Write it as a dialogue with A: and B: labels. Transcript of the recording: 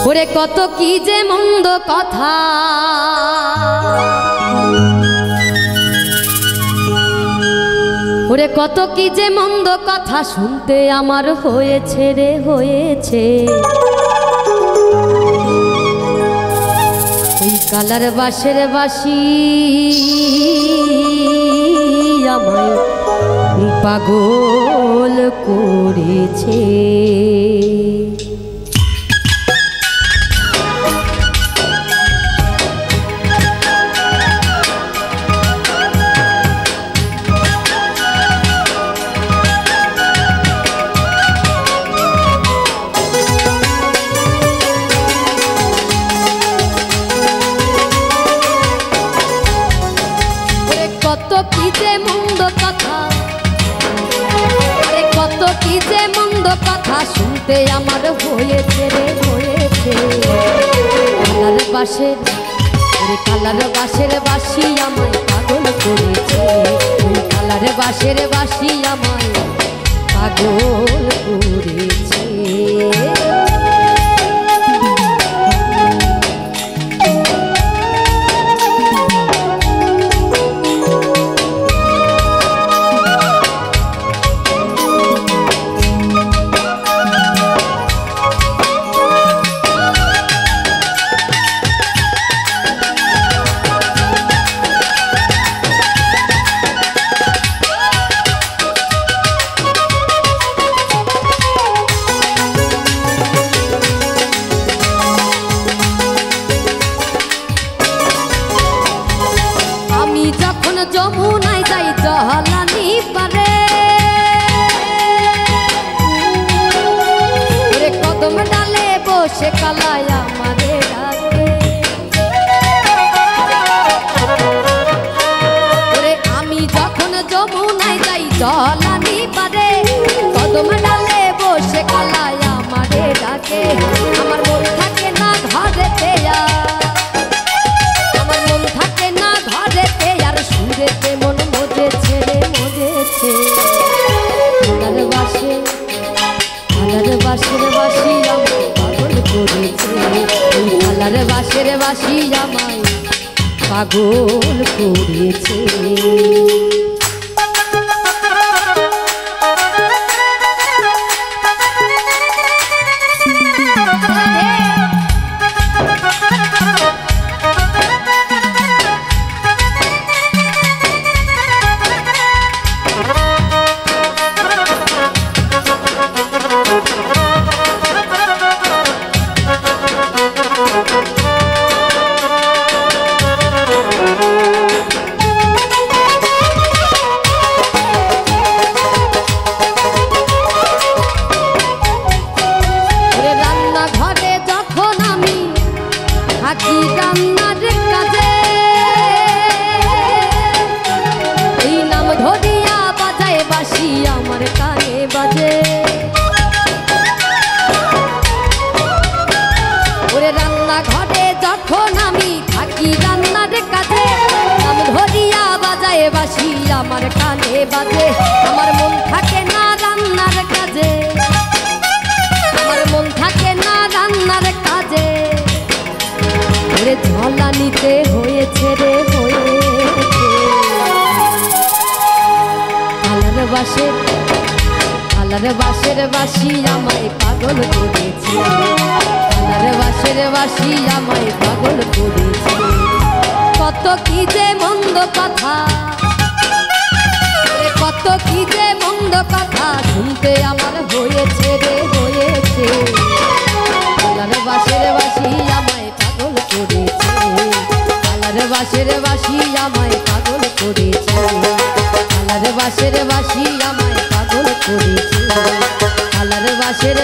A: ওরে কত কি যে মন্দ কথা, ওরে কত কি যে মন্দ কথা শুনতে আমার হয়েছে রে হয়েছে। ওই কালার বাঁশের বাঁশি আমায় পাগল করেছে। কত কি যে মন্দ কথা, আরে কত কি যে মন্দ কথা শুনতে আমার হয়েছে রে হয়েছে। কালার বাঁশের, ওরে কালার বাঁশের বাঁশি আমায় পাগল করেছে। ওই কালার বাঁশের বাঁশি আমায় পাগল করেছে। যমুনায় যাই জহলানি পারে, ওরে কদম ডালে বসে কালাই আমারে ডাকে। ওরে আমি যখন যমুনায় যাই জহলানি পারে, কদম ডালে বসে কালাই আমারে ডাকে। আমার মন থাকে না ঘরেতে, আমার মন থাকে না ঘরেতে, আর সুরেতে মন মজেছে রে মজেছে। কালার বাঁশে, কালার বাঁশের বাঁশি আমায় পাগল করেছে। ওই কালার বাঁশের বাঁশি আমায় পাগল করেছে। থাকি রান্নার কাজে, এই নাম ধরিয়া বাজায় বাঁশি আমার কানে বাজে। ওরে রান্না ঘরে যখন আমি থাকি রান্নার কাজে, নাম ধরিয়া বাজায় বাঁশি আমার কানে বাজে। আমার মন থাকে না রান্নার কাজে, আমার মন থাকে না রান্নার কাজে। ওরে ঝলানিতে হয়েছে রে হয়েছে। কালার বাঁশের, কালার বাঁশের বাঁশি আমায় পাগল করেছে। কালার বাঁশের বাঁশি আমায় পাগল করেছে। কত কি যে মন্দ কথা, কত কি যে মন্দ কথা শুনতে আমার হয়েছে রে হয়েছে। কালার বাঁশের বাঁশি আমায় পাগল করেছে। কালার বাঁশের বাঁশি আমায় পাগল করেছে। কালার বাঁশের বাঁশি আমায় পাগল করেছে। কালার বাঁশের